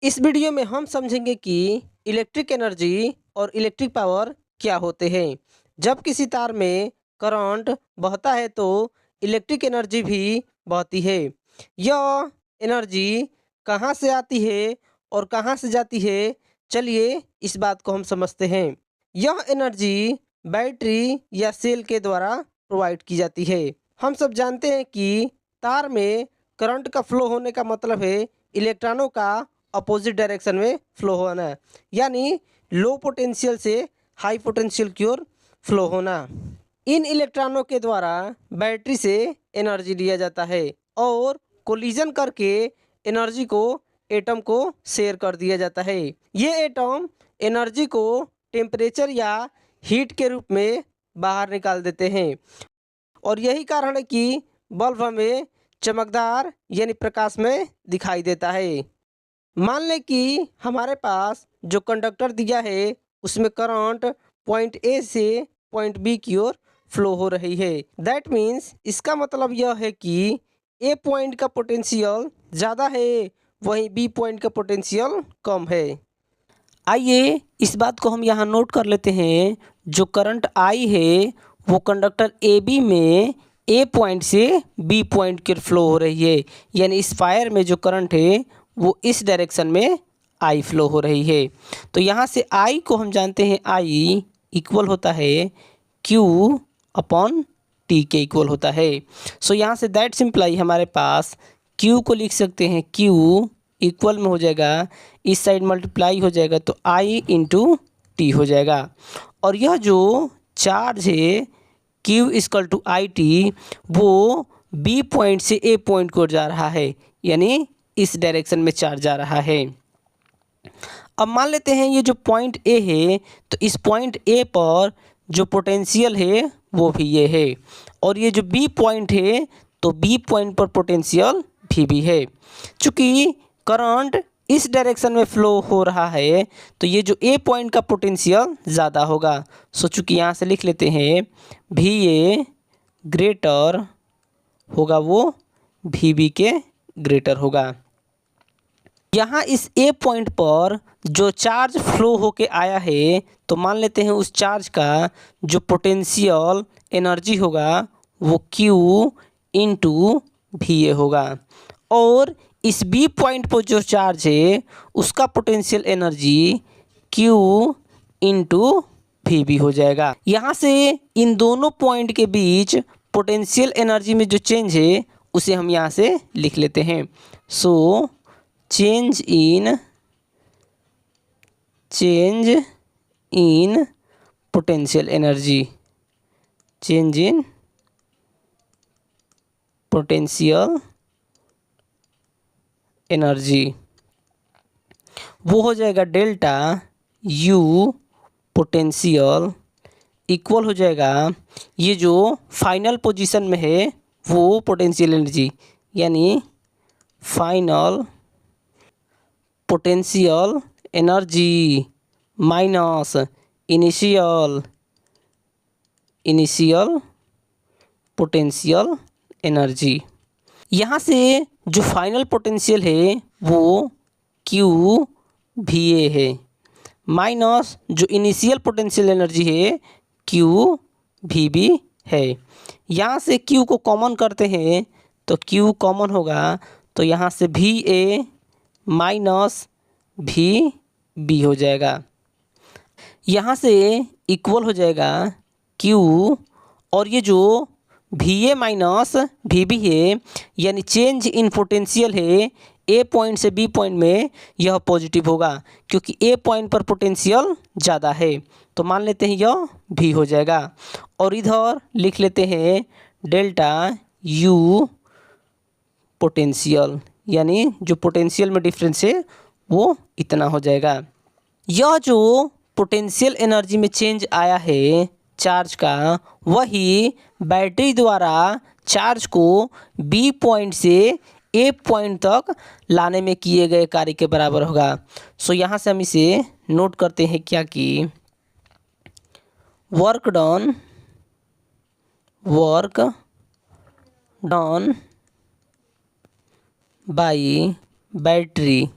इस वीडियो में हम समझेंगे कि इलेक्ट्रिक एनर्जी और इलेक्ट्रिक पावर क्या होते हैं। जब किसी तार में करंट बहता है तो इलेक्ट्रिक एनर्जी भी बहती है। यह एनर्जी कहाँ से आती है और कहाँ से जाती है, चलिए इस बात को हम समझते हैं। यह एनर्जी बैटरी या सेल के द्वारा प्रोवाइड की जाती है। हम सब जानते हैं कि तार में करंट का फ्लो होने का मतलब है इलेक्ट्रॉनों का अपोजिट डायरेक्शन में फ्लो होना, यानी लो पोटेंशियल से हाई पोटेंशियल की ओर फ्लो होना। इन इलेक्ट्रॉनों के द्वारा बैटरी से एनर्जी लिया जाता है और कोलिजन करके एनर्जी को एटम को शेयर कर दिया जाता है। ये एटम एनर्जी को टेम्परेचर या हीट के रूप में बाहर निकाल देते हैं और यही कारण है कि बल्ब हमें चमकदार यानी प्रकाश में दिखाई देता है। मान लें कि हमारे पास जो कंडक्टर दिया है उसमें करंट पॉइंट ए से पॉइंट बी की ओर फ्लो हो रही है। दैट मीन्स इसका मतलब यह है कि ए पॉइंट का पोटेंशियल ज़्यादा है, वहीं बी पॉइंट का पोटेंशियल कम है। आइए इस बात को हम यहाँ नोट कर लेते हैं। जो करंट आई है वो कंडक्टर ए बी में ए पॉइंट से बी पॉइंट की फ्लो हो रही है, यानी इस फायर में जो करंट है वो इस डायरेक्शन में आई फ्लो हो रही है। तो यहाँ से आई को हम जानते हैं, आई इक्वल होता है क्यू अपॉन टी के इक्वल होता है। सो यहाँ से दैट सिंप्लाई हमारे पास क्यू को लिख सकते हैं, क्यू इक्वल में हो जाएगा, इस साइड मल्टीप्लाई हो जाएगा तो आई इंटू टी हो जाएगा। और यह जो चार्ज है q equal to I t वो बी पॉइंट से ए पॉइंट को जा रहा है, यानी इस डायरेक्शन में चार्ज जा रहा है। अब मान लेते हैं ये जो पॉइंट ए है तो इस पॉइंट ए पर जो पोटेंशियल है वो भी ये है, और ये जो बी पॉइंट है तो बी पॉइंट पर पोटेंशियल भी है। चूँकि करंट इस डायरेक्शन में फ्लो हो रहा है तो ये जो ए पॉइंट का पोटेंशियल ज़्यादा होगा। सो चूँकि यहाँ से लिख लेते हैं भी ए ग्रेटर होगा, वो भी बी के ग्रेटर होगा। यहाँ इस ए पॉइंट पर जो चार्ज फ्लो होके आया है तो मान लेते हैं उस चार्ज का जो पोटेंशियल एनर्जी होगा वो Q इंटू भी ए होगा, और इस बी पॉइंट पर जो चार्ज है उसका पोटेंशियल एनर्जी Q इंटू भी बी हो जाएगा। यहाँ से इन दोनों पॉइंट के बीच पोटेंशियल एनर्जी में जो चेंज है उसे हम यहाँ से लिख लेते हैं। So change in potential energy, change in potential energy वो हो जाएगा डेल्टा यू पोटेंशियल इक्वल हो जाएगा ये जो फाइनल पोजीशन में है वो पोटेंशियल एनर्जी, यानी final potential energy minus initial potential energy. यहाँ से जो फाइनल पोटेंशियल है वो क्यू भी ए है, माइनस जो इनिशियल पोटेंशियल एनर्जी है क्यू भी बी है। यहाँ से क्यू को कॉमन करते हैं तो क्यू कॉमन होगा, तो यहाँ से भी ए माइनस भी बी हो जाएगा। यहाँ से इक्वल हो जाएगा क्यू, और ये जो भी ए माइनस भी बी है यानी चेंज इन पोटेंशियल है ए पॉइंट से बी पॉइंट में, यह पॉजिटिव होगा क्योंकि ए पॉइंट पर पोटेंशियल ज़्यादा है, तो मान लेते हैं यह भी हो जाएगा। और इधर लिख लेते हैं डेल्टा यू पोटेंशियल, यानी जो पोटेंशियल में डिफरेंस है वो इतना हो जाएगा। यह जो पोटेंशियल एनर्जी में चेंज आया है चार्ज का, वही बैटरी द्वारा चार्ज को बी पॉइंट से ए पॉइंट तक लाने में किए गए कार्य के बराबर होगा। सो यहाँ से हम इसे नोट करते हैं क्या कि work done by battery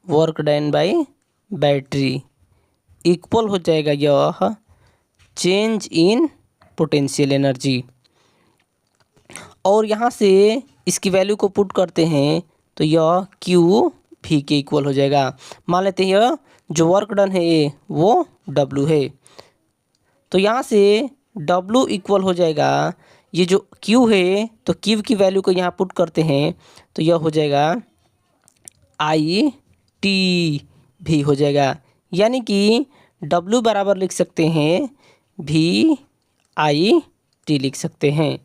work done by battery equal हो जाएगा यह चेंज इन पोटेंशियल एनर्जी। और यहाँ से इसकी वैल्यू को पुट करते हैं तो यह क्यू भी के इक्वल हो जाएगा। मान लेते हैं यह जो वर्क डन है वो डब्लू है, तो यहाँ से डब्लू इक्वल हो जाएगा ये जो क्यू है, तो क्यू की वैल्यू को यहाँ पुट करते हैं तो यह हो जाएगा आई टी भी हो जाएगा। यानी कि डब्लू बराबर लिख सकते हैं भी आई टी लिख सकते हैं।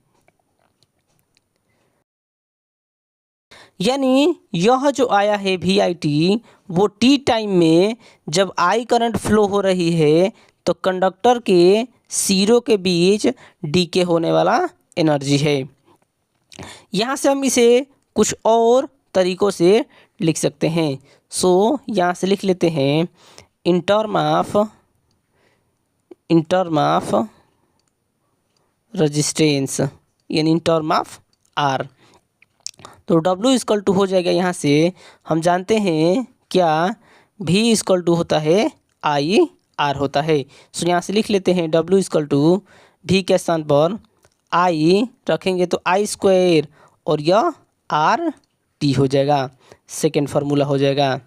यानी यह जो आया है वी आई टी वो टी टाइम में जब आई करंट फ्लो हो रही है तो कंडक्टर के सिरों के बीच डीके होने वाला एनर्जी है। यहाँ से हम इसे कुछ और तरीक़ों से लिख सकते हैं। सो यहाँ से लिख लेते हैं इन टर्म ऑफ रेजिस्टेंस यानी इन टर्म ऑफ आर। तो W इक्वल टू हो जाएगा, यहाँ से हम जानते हैं क्या V इक्वल टू होता है आई आर होता है। सो यहाँ से लिख लेते हैं W इक्वल टू V के स्थान पर I रखेंगे तो आई स्क्वायर और यह आर टी हो जाएगा, सेकेंड फार्मूला हो जाएगा।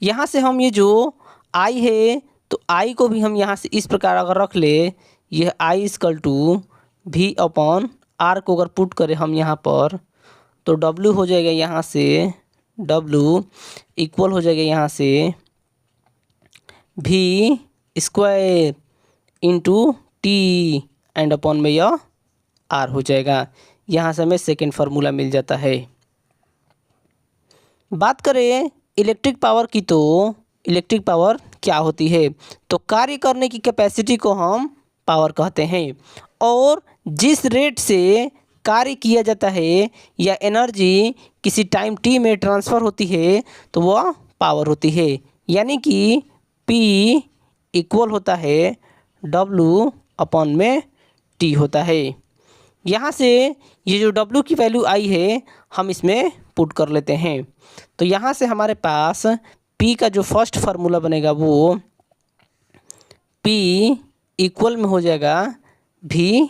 यहाँ से हम ये जो I है तो I को भी हम यहाँ से इस प्रकार अगर रख ले, यह I equal to V upon R को अगर पुट करें हम यहाँ पर तो W हो जाएगा, यहाँ से W इक्वल हो जाएगा यहाँ से V square into T and upon में यह R हो जाएगा। यहाँ से हमें सेकेंड फार्मूला मिल जाता है। बात करें इलेक्ट्रिक पावर की तो इलेक्ट्रिक पावर क्या होती है, तो कार्य करने की कैपेसिटी को हम पावर कहते हैं और जिस रेट से कार्य किया जाता है या एनर्जी किसी टाइम टी में ट्रांसफ़र होती है तो वह पावर होती है। यानी कि P इक्वल होता है W अपॉन में T होता है। यहाँ से ये जो W की वैल्यू आई है हम इसमें पुट कर लेते हैं तो यहाँ से हमारे पास P का जो फर्स्ट फार्मूला बनेगा वो P इक्वल में हो जाएगा V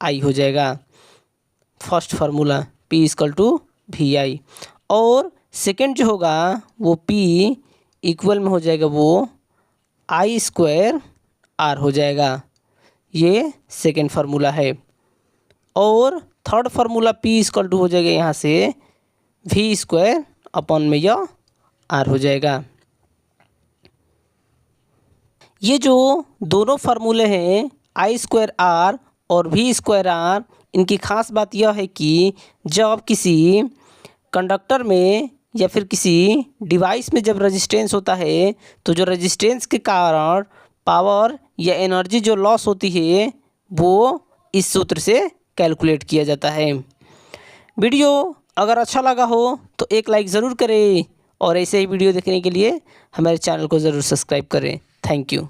आई हो जाएगा, first formula P equal to V I. और सेकेंड जो होगा वो P इक्वल में हो जाएगा वो आई स्क्वायर आर हो जाएगा, ये सेकेंड फार्मूला है। और third formula P equal to हो जाएगा यहाँ से V स्क्वायर अपॉन में यह आर हो जाएगा। ये जो दोनों फार्मूले हैं आई स्क्वायर आर और V स्क्वायर आर, इनकी खास बात यह है कि जब किसी कंडक्टर में या फिर किसी डिवाइस में जब रेजिस्टेंस होता है तो जो रेजिस्टेंस के कारण पावर या एनर्जी जो लॉस होती है वो इस सूत्र से कैलकुलेट किया जाता है। वीडियो अगर अच्छा लगा हो तो एक लाइक ज़रूर करें और ऐसे ही वीडियो देखने के लिए हमारे चैनल को ज़रूर सब्सक्राइब करें। Thank you.